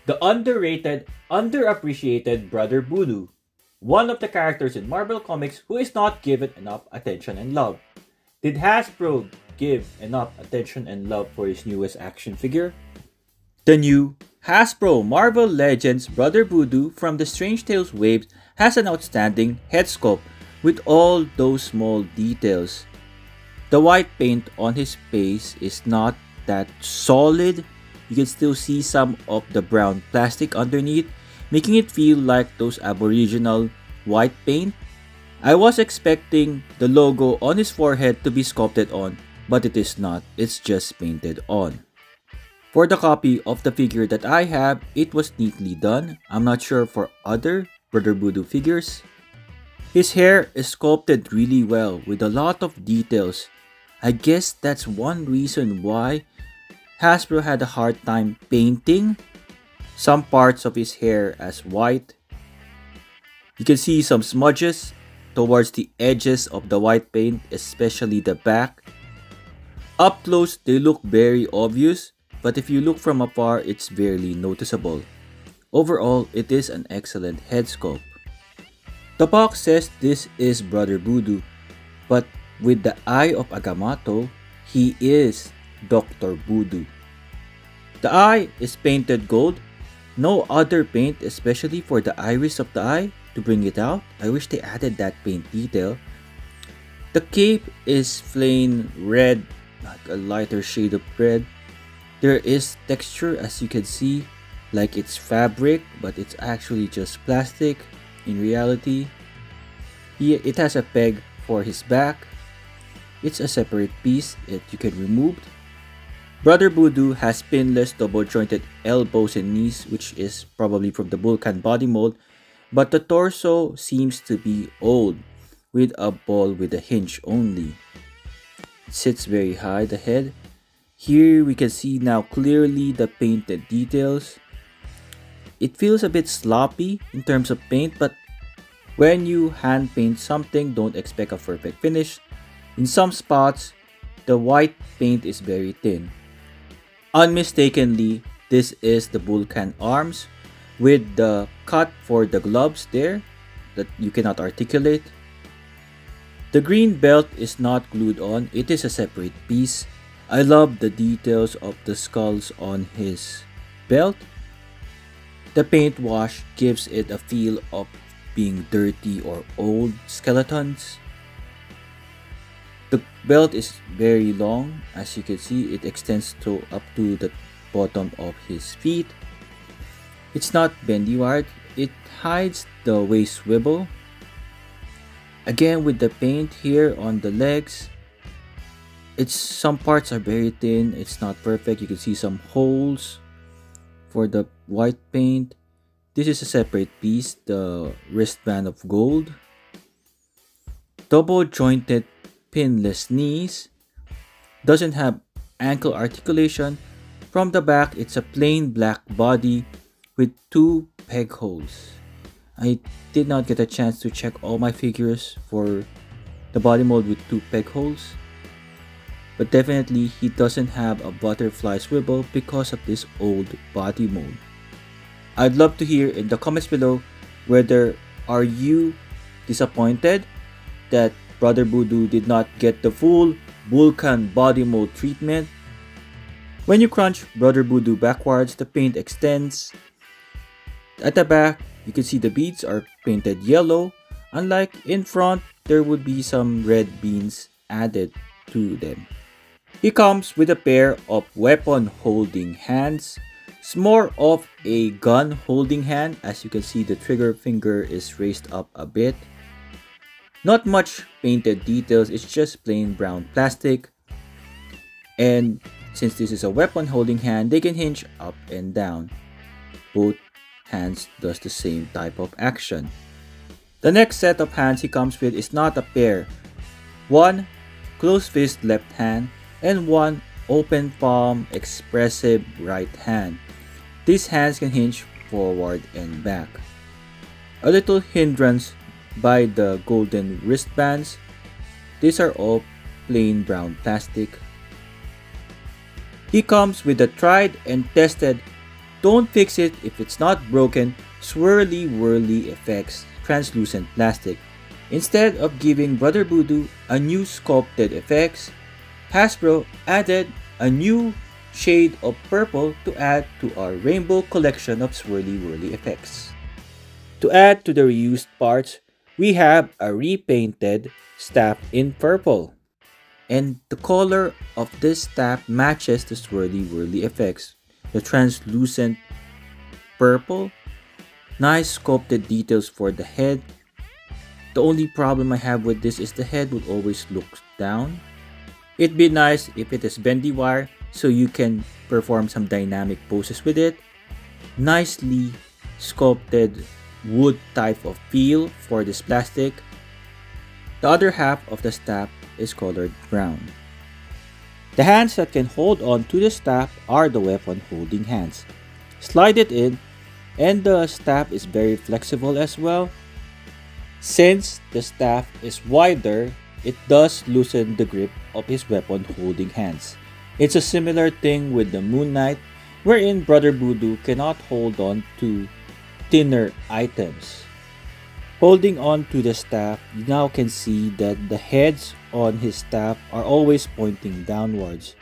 The underrated, underappreciated Brother Voodoo, one of the characters in Marvel Comics who is not given enough attention and love. Did Hasbro give enough attention and love for his newest action figure? The new Hasbro Marvel Legends Brother Voodoo from the Strange Tales waves has an outstanding head sculpt with all those small details. The white paint on his face is not that solid. You can still see some of the brown plastic underneath, making it feel like those aboriginal white paint. I was expecting the logo on his forehead to be sculpted on, but it is not, it's just painted on. For the copy of the figure that I have, it was neatly done. I'm not sure for other Brother Voodoo figures. His hair is sculpted really well with a lot of details. I guess that's one reason why Hasbro had a hard time painting some parts of his hair as white. You can see some smudges towards the edges of the white paint, especially the back. Up close, they look very obvious, but if you look from afar, it's barely noticeable. Overall, it is an excellent head sculpt. The box says this is Brother Voodoo, but with the eye of Agamotto, he is Dr. Voodoo. The eye is painted gold. No other paint, especially for the iris of the eye, to bring it out. I wish they added that paint detail. The cape is plain red, like a lighter shade of red. There is texture, as you can see, like it's fabric, but it's actually just plastic in reality. It has a peg for his back. It's a separate piece that you can remove. Brother Voodoo has pinless double-jointed elbows and knees, which is probably from the Vulcan body mold, but the torso seems to be old, with a ball with a hinge only. It sits very high, the head. Here we can see now clearly the painted details. It feels a bit sloppy in terms of paint, but when you hand paint something, don't expect a perfect finish. In some spots, the white paint is very thin. Unmistakably, this is the Vulcan arms with the cut for the gloves there that you cannot articulate. The green belt is not glued on, it is a separate piece. I love the details of the skulls on his belt. The paint wash gives it a feel of being dirty or old skeletons. The belt is very long, as you can see. It extends up to the bottom of his feet. It's not bendy wired. It hides the waist swivel. Again with the paint here on the legs. Some parts are very thin. It's not perfect. You can see some holes for the white paint. This is a separate piece, the wristband of gold. Double jointed pinless knees. Doesn't have ankle articulation. From the back, it's a plain black body with 2 peg holes. I did not get a chance to check all my figures for the body mold with 2 peg holes. But definitely, he doesn't have a butterfly swivel because of this old body mold. I'd love to hear in the comments below whether are you disappointed that Brother Voodoo did not get the full Vulcan body mold treatment. When you crunch Brother Voodoo backwards, the paint extends. At the back, you can see the beads are painted yellow. Unlike in front, there would be some red beans added to them. He comes with a pair of weapon holding hands. It's more of a gun holding hand. As you can see, the trigger finger is raised up a bit. Not much painted details, it's just plain brown plastic. And since this is a weapon holding hand, they can hinge up and down. Both hands does the same type of action. The next set of hands he comes with is not a pair. One closed fist left hand and one open palm expressive right hand. These hands can hinge forward and back. A little hindrance by the golden wristbands. These are all plain brown plastic. He comes with a tried and tested Don't fix it if it's not broken, swirly whirly effects, translucent plastic. Instead of giving Brother Voodoo a new sculpted effects, Hasbro added a new shade of purple to add to our rainbow collection of swirly whirly effects. To add to the reused parts, we have a repainted staff in purple. And the color of this staff matches the swirly whirly effects. The translucent purple, nice sculpted details for the head. The only problem I have with this is the head will always look down. It'd be nice if it is bendy wire so you can perform some dynamic poses with it. Nicely sculpted wood type of feel for this plastic. The other half of the staff is colored brown. The hands that can hold on to the staff are the weapon holding hands. Slide it in and the staff is very flexible as well. Since the staff is wider, it does loosen the grip of his weapon holding hands. It's a similar thing with the Moon Knight, wherein Brother Voodoo cannot hold on to thinner items. Holding on to the staff, you now can see that the heads on his staff are always pointing downwards.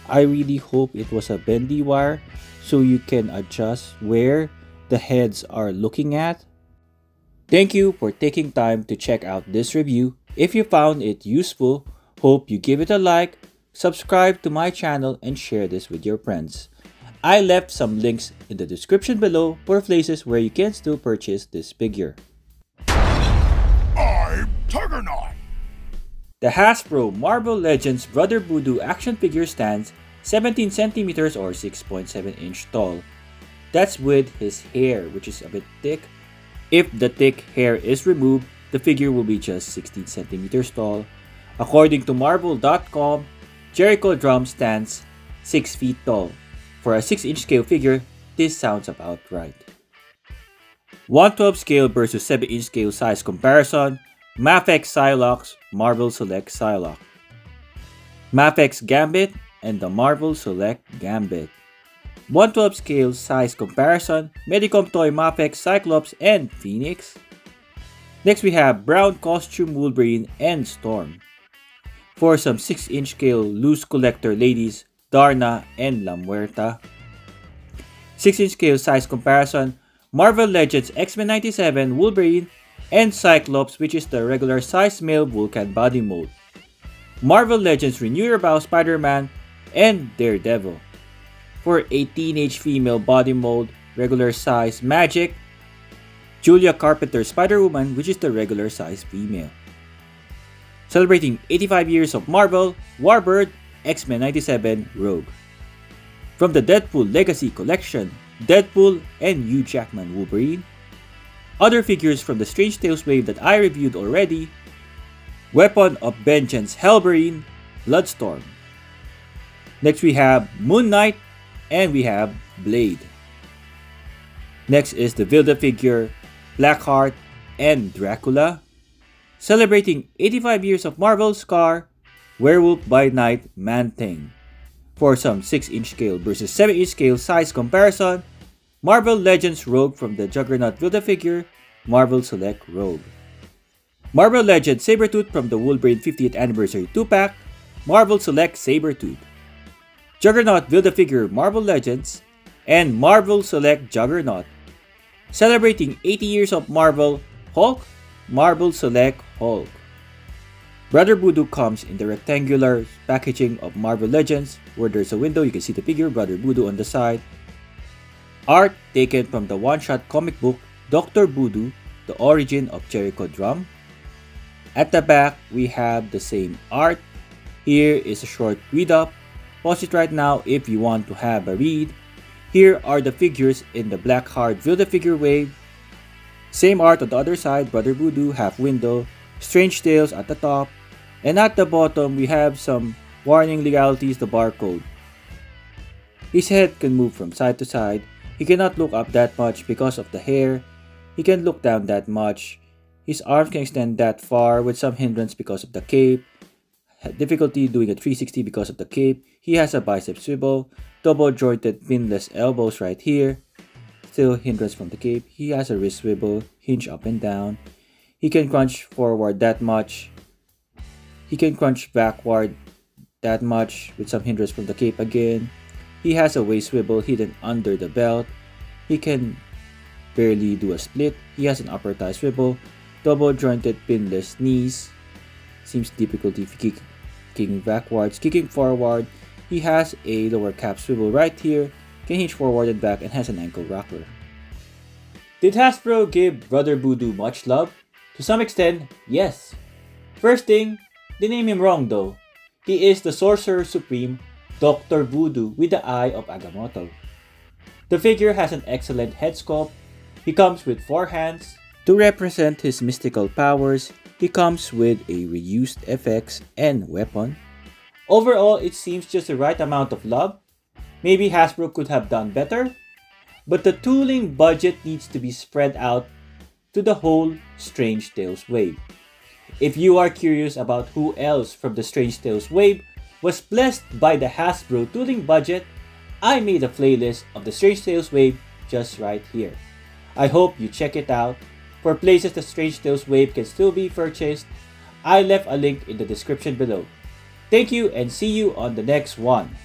I really hope it was a bendy wire so you can adjust where the heads are looking at. Thank you for taking time to check out this review. If you found it useful, hope you give it a like, subscribe to my channel, and share this with your friends. I left some links in the description below for places where you can still purchase this figure. I'm Juggernaut! The Hasbro Marvel Legends Brother Voodoo action figure stands 17 centimeters or 6.7 inch tall. That's with his hair, which is a bit thick. If the thick hair is removed, the figure will be just 16 centimeters tall. According to Marvel.com, Jericho Drumm stands 6 feet tall. For a 6-inch scale figure, this sounds about right. 1/12 scale versus 7-inch scale size comparison, Mafex Psylocke, Marvel Select Psylocke. Mafex Gambit and the Marvel Select Gambit. 1/12 scale size comparison, Medicom Toy Mafex Cyclops and Phoenix. Next we have Brown Costume Wolverine and Storm. For some 6-inch scale loose collector ladies, Darna and La Muerta. 6-inch scale size comparison, Marvel Legends X-Men 97 Wolverine and Cyclops, which is the regular size male Vulcan body mold. Marvel Legends Renew Your Vow Spider-Man and Daredevil. For a teenage female body mold, regular size Magic, Julia Carpenter Spider-Woman, which is the regular size female. Celebrating 85 years of Marvel, Warbird, X-Men 97 Rogue. From the Deadpool Legacy Collection, Deadpool and Hugh Jackman Wolverine. Other figures from the Strange Tales wave that I reviewed already, Weapon of Vengeance Hellbrine, Bloodstorm. Next we have Moon Knight and we have Blade. Next is the Build-A-Figure, Blackheart and Dracula. Celebrating 85 years of Marvel Scar, Werewolf by Night Man-Thing. For some 6-inch scale versus 7-inch scale size comparison, Marvel Legends Rogue from the Juggernaut Build-A-Figure, Marvel Select Rogue. Marvel Legends Sabretooth from the Wolverine 50th Anniversary 2-pack, Marvel Select Sabretooth. Juggernaut Build-A-Figure Marvel Legends, and Marvel Select Juggernaut. Celebrating 80 years of Marvel Hulk, Marvel Select Hulk. Brother Voodoo comes in the rectangular packaging of Marvel Legends, where there's a window, you can see the figure Brother Voodoo on the side. Art taken from the one-shot comic book Dr. Voodoo, The Origin of Jericho Drumm. At the back, we have the same art. Here is a short read-up. Pause it right now if you want to have a read. Here are the figures in the Blackheart Build-A-Figure wave. Same art on the other side, Brother Voodoo, half window, Strange Tales at the top, and at the bottom we have some warning legalities, the barcode. His head can move from side to side. He cannot look up that much because of the hair. He can look down that much. His arms can extend that far with some hindrance because of the cape. had difficulty doing a 360 because of the cape. He has a bicep swivel, double jointed pinless elbows right here. Still hindrance from the cape. He has a wrist swivel, hinge up and down. He can crunch forward that much. He can crunch backward that much with some hindrance from the cape again. He has a waist swivel hidden under the belt. He can barely do a split. He has an upper thigh swivel, double jointed pinless knees. Seems difficulty kicking backwards, kicking forward. He has a lower cap swivel right here, can hinge forward and back, and has an ankle rocker. Did Hasbro give Brother Voodoo much love? To some extent, yes. First thing, they name him wrong though. He is the Sorcerer Supreme, Dr. Voodoo with the Eye of Agamotto. The figure has an excellent head sculpt. He comes with 4 hands. To represent his mystical powers, he comes with a reused FX and weapon. Overall, it seems just the right amount of love. Maybe Hasbro could have done better, but the tooling budget needs to be spread out to the whole Strange Tales wave. If you are curious about who else from the Strange Tales wave was blessed by the Hasbro tooling budget, I made a playlist of the Strange Tales wave just right here. I hope you check it out. For places the Strange Tales wave can still be purchased, I left a link in the description below. Thank you and see you on the next one.